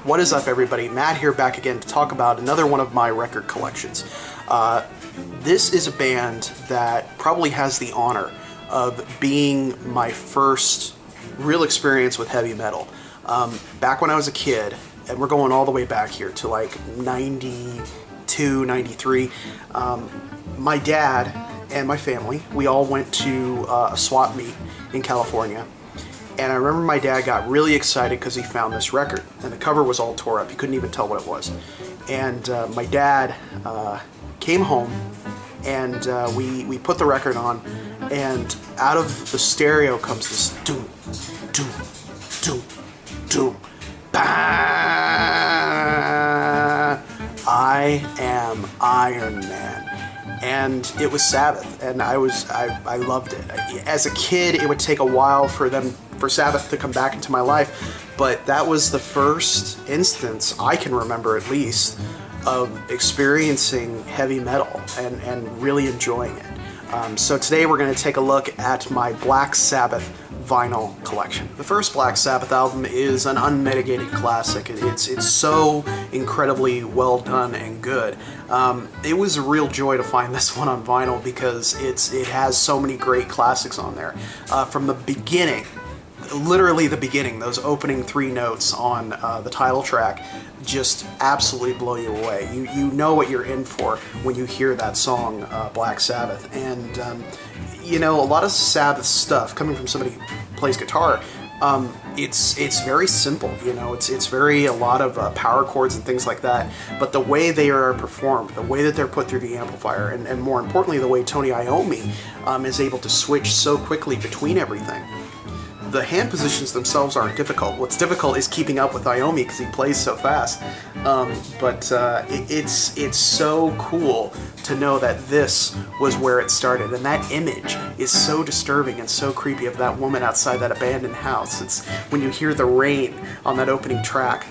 What is up, everybody? Matt here, back again to talk about another one of my record collections. This is a band that probably has the honor of being my first real experience with heavy metal. Back when I was a kid, and we're going all the way back here to like 92, 93, my dad and my family, we all went to a swap meet in California. And I remember my dad got really excited because he found this record, and the cover was all tore up. He couldn't even tell what it was. And my dad came home, and we put the record on, and out of the stereo comes this doom, doom, doom, doom, bah! I am Iron Man. And it was Sabbath, and I loved it. As a kid, it would take a while for Sabbath to come back into my life, but that was the first instance I can remember, at least, of experiencing heavy metal and really enjoying it. So today we're going to take a look at my Black Sabbath vinyl collection. The first Black Sabbath album is an unmitigated classic. It's so incredibly well done and good. It was a real joy to find this one on vinyl because it has so many great classics on there. From the beginning, literally the beginning, those opening 3 notes on the title track just absolutely blow you away. You know what you're in for when you hear that song, Black Sabbath. And you know, a lot of Sabbath stuff, coming from somebody who plays guitar, it's very simple. You know, it's very a lot of power chords and things like that. But the way they are performed, the way that they're put through the amplifier, and more importantly, the way Tony Iommi is able to switch so quickly between everything. The hand positions themselves aren't difficult. What's difficult is keeping up with Iommi because he plays so fast. It's so cool to know that this was where it started, and that image is so disturbing and so creepy of that woman outside that abandoned house. It's when you hear the rain on that opening track,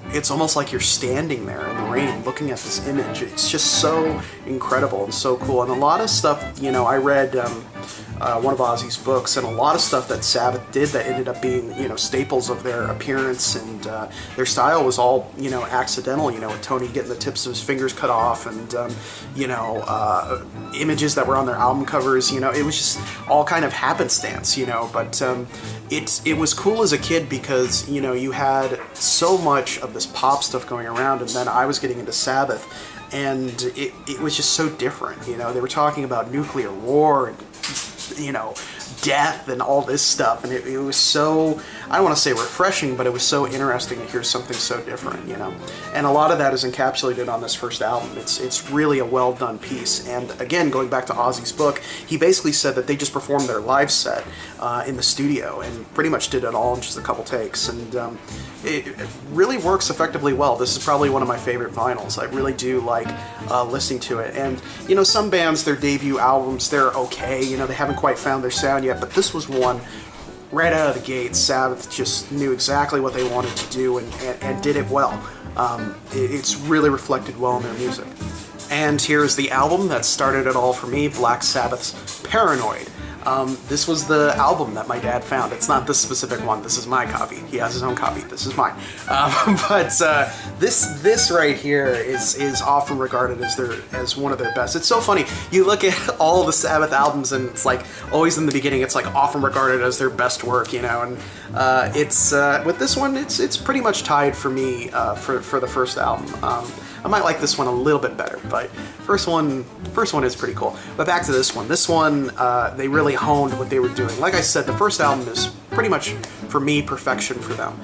it's almost like you're standing there in the rain looking at this image. It's just so incredible and so cool. And a lot of stuff, you know, I read one of Ozzy's books, and a lot of stuff that Sabbath did that ended up being, you know, staples of their appearance and their style was all, you know, accidental, you know, with Tony getting the tips of his fingers cut off and, you know, images that were on their album covers, you know, it was just all kind of happenstance, you know, but it was cool as a kid because, you know, you had so much of this pop stuff going around, and then I was getting into Sabbath, and it was just so different, you know, they were talking about nuclear war and, you know, death and all this stuff, and it was so, I don't want to say refreshing, but it was so interesting to hear something so different, you know. And a lot of that is encapsulated on this first album. It's really a well done piece. And again, going back to Ozzy's book, he basically said that they just performed their live set in the studio and pretty much did it all in just a couple takes, and it really works effectively well. This is probably one of my favorite vinyls. I really do like listening to it. And you know, some bands, their debut albums, they're okay, you know, they haven't quite found their sound yet, but this was one right out of the gate. Sabbath just knew exactly what they wanted to do and did it well. It's really reflected well in their music. And here's the album that started it all for me, Black Sabbath's Paranoid. This was the album that my dad found. It's not this specific one. This is my copy. He has his own copy. This is mine. This right here is often regarded as one of their best. It's so funny. You look at all of the Sabbath albums, and it's like always in the beginning, it's like often regarded as their best work, you know. And it's with this one, it's pretty much tied for me for the first album. I might like this one a little bit better, but first one is pretty cool. But back to this one. This one, they really honed what they were doing. Like I said, the first album is pretty much, for me, perfection for them.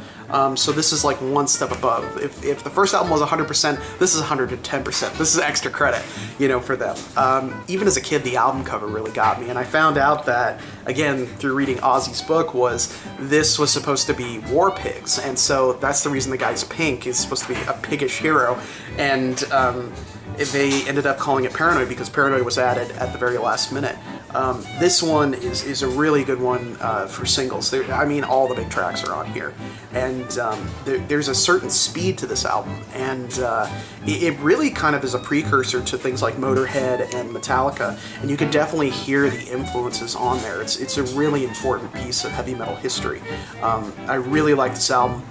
So this is like one step above. If the first album was 100%, this is 110%. This is extra credit, you know, for them. Even as a kid, the album cover really got me, and I found out that, again, through reading Ozzy's book, this was supposed to be War Pigs, and so that's the reason the guy's pink. Is supposed to be a piggish hero, and they ended up calling it Paranoid because Paranoid was added at the very last minute. This one is a really good one for singles. I mean, all the big tracks are on here, and there's a certain speed to this album, and it really kind of is a precursor to things like Motorhead and Metallica, and you can definitely hear the influences on there. It's a really important piece of heavy metal history. I really like this album.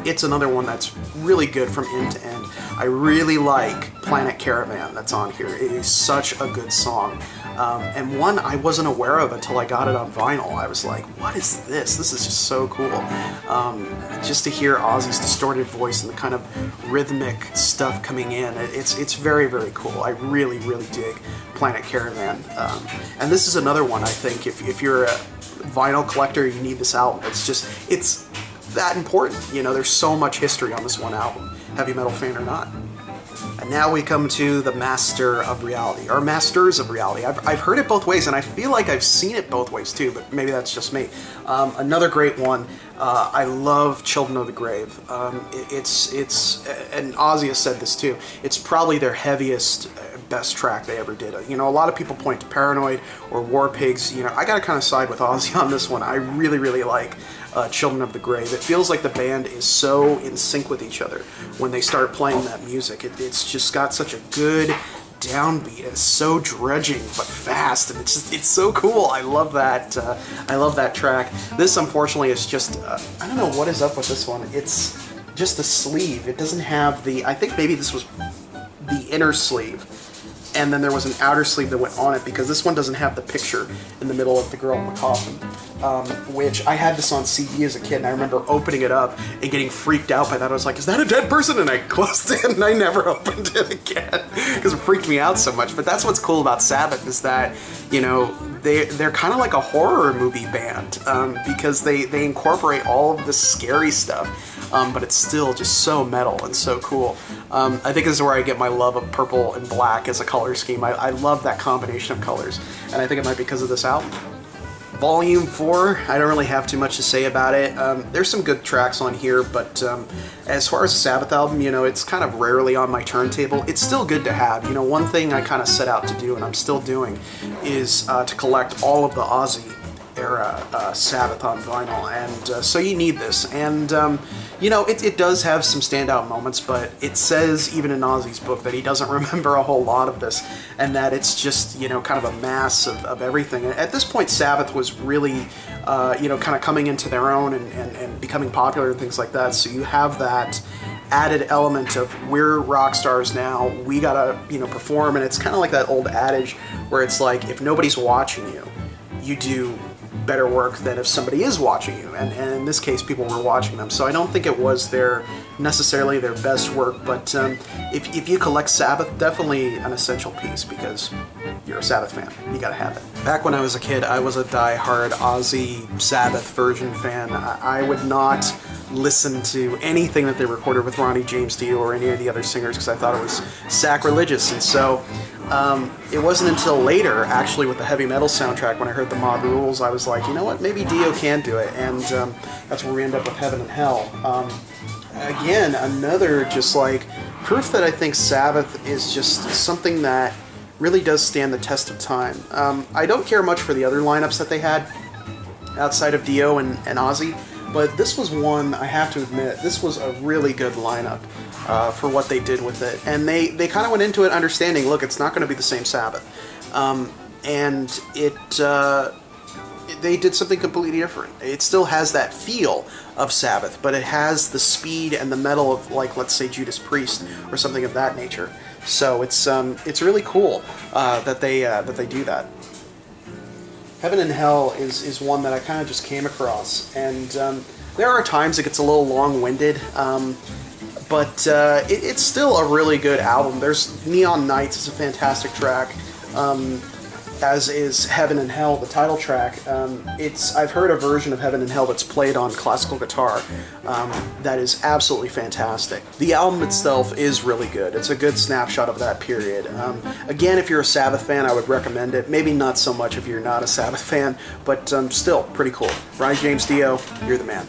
it's another one that's really good from end to end. I really like Planet Caravan that's on here. It is such a good song. And one I wasn't aware of until I got it on vinyl. I was like, what is this? This is just so cool. Just to hear Ozzy's distorted voice and the kind of rhythmic stuff coming in, it's very, very cool. I really, really dig Planet Caravan. And this is another one, I think, if you're a vinyl collector, you need this album. It's that important. You know, there's so much history on this one album, heavy metal fan or not. And now we come to the Master of Reality, or Masters of Reality. I've heard it both ways, and I feel like I've seen it both ways too, but maybe that's just me. Another great one. I love Children of the Grave. And Ozzy has said this too, it's probably their heaviest, best track they ever did. You know, a lot of people point to Paranoid or War Pigs. You know, I gotta kind of side with Ozzy on this one. I really, really like Children of the Grave. It feels like the band is so in sync with each other when they start playing that music. It's just got such a good downbeat. It's so dredging but fast, and it's so cool. I love that. I love that track. This, unfortunately, is just I don't know what is up with this one. It's just a sleeve. It doesn't have the. I think maybe this was the inner sleeve, and then there was an outer sleeve that went on it, because this one doesn't have the picture in the middle of the girl in the coffin, which I had this on CD as a kid, and I remember opening it up and getting freaked out by that. I was like, is that a dead person? And I closed it, and I never opened it again because it freaked me out so much. But that's what's cool about Sabbath, is that, you know, they're kind of like a horror movie band, because they incorporate all of the scary stuff, but it's still just so metal and so cool. I think this is where I get my love of purple and black as a color scheme. I love that combination of colors, and I think it might be because of this album. Volume 4, I don't really have too much to say about it. There's some good tracks on here, but as far as a Sabbath album, you know, it's kind of rarely on my turntable. It's still good to have. You know, one thing I kind of set out to do, and I'm still doing, is to collect all of the Ozzy era Sabbath on vinyl, and so you need this. And you know, it does have some standout moments, but it says even in Ozzy's book that he doesn't remember a whole lot of this, and that it's just, you know, kind of a mass of everything. And at this point, Sabbath was really you know, kind of coming into their own and becoming popular and things like that. So you have that added element of, we're rock stars now, we gotta, you know, perform. And it's kind of like that old adage where it's like, if nobody's watching you, you do better work than if somebody is watching you, and in this case people were watching them. So I don't think it was necessarily their best work, but if you collect Sabbath, definitely an essential piece, because you're a Sabbath fan, you gotta have it. Back when I was a kid, I was a die-hard Ozzy Sabbath version fan. I would not listen to anything that they recorded with Ronnie James Dio or any of the other singers, because I thought it was sacrilegious. And so it wasn't until later, actually, with the heavy metal soundtrack, when I heard the Mob Rules, I was like, you know what, maybe Dio can do it. And that's where we end up with Heaven and Hell. Again, another just like proof that I think Sabbath is just something that really does stand the test of time. I don't care much for the other lineups that they had outside of Dio and Ozzy, but this was one, I have to admit, this was a really good lineup for what they did with it. And they kind of went into it understanding, look, it's not going to be the same Sabbath. And they did something completely different. It still has that feel of Sabbath, but it has the speed and the metal of, like, let's say Judas Priest or something of that nature. So it's really cool that they do that. Heaven and Hell is one that I kind of just came across, and there are times it gets a little long-winded, but it's still a really good album. There's Neon Nights is a fantastic track, as is Heaven and Hell, the title track. I've heard a version of Heaven and Hell that's played on classical guitar that is absolutely fantastic. The album itself is really good. It's a good snapshot of that period. Again, if you're a Sabbath fan, I would recommend it. Maybe not so much if you're not a Sabbath fan, but still pretty cool. Ronnie James Dio, you're the man.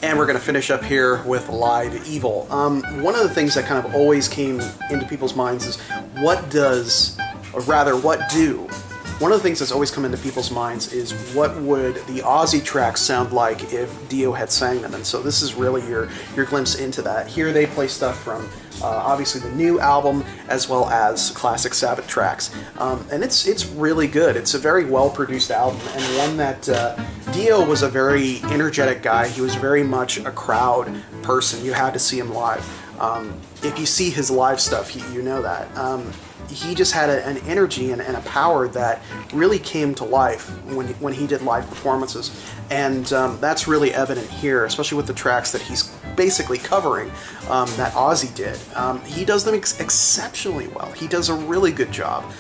And we're going to finish up here with Live Evil. One of the things that kind of always came into people's minds is what do one of the things that's always come into people's minds is what would the Ozzy tracks sound like if Dio had sang them, and so this is really your glimpse into that. Here they play stuff from obviously the new album as well as classic Sabbath tracks, and it's really good. It's a very well produced album, and one that Dio was a very energetic guy. He was very much a crowd person. You had to see him live. If you see his live stuff, you know that. He just had an energy and a power that really came to life when he did live performances, and that's really evident here, especially with the tracks that he's basically covering that Ozzy did. He does them exceptionally well. He does a really good job.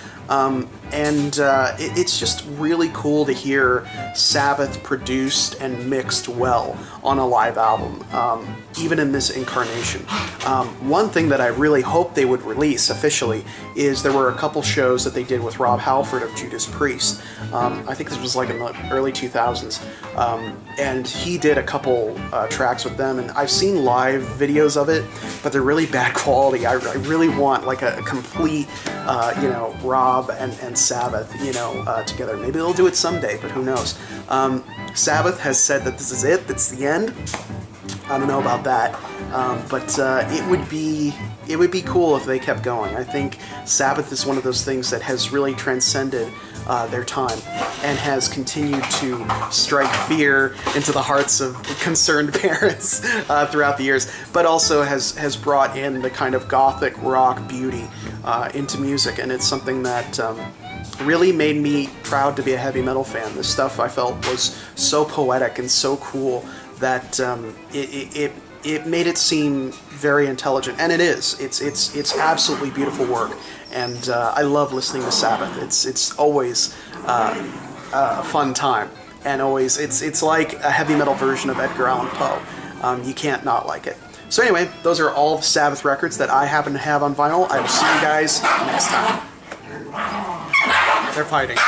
It's just really cool to hear Sabbath produced and mixed well on a live album, even in this incarnation. One thing that I really hope they would release officially is there were a couple shows that they did with Rob Halford of Judas Priest. I think this was like in the early 2000s, and he did a couple tracks with them, and I've seen live videos of it, but they're really bad quality. I really want like a complete, Rob and Sabbath, together. Maybe they'll do it someday, but who knows? Sabbath has said that this is it, that's the end. I don't know about that, but it would be cool if they kept going. I think Sabbath is one of those things that has really transcended their time and has continued to strike fear into the hearts of concerned parents throughout the years, but also has brought in the kind of gothic rock beauty into music, and it's something that really made me proud to be a heavy metal fan. This stuff I felt was so poetic and so cool that it made it seem very intelligent, and it is. It's absolutely beautiful work, and I love listening to Sabbath. It's always a fun time, and always it's like a heavy metal version of Edgar Allan Poe. You can't not like it. So anyway, those are all the Sabbath records that I happen to have on vinyl. I will see you guys next time. They're fighting.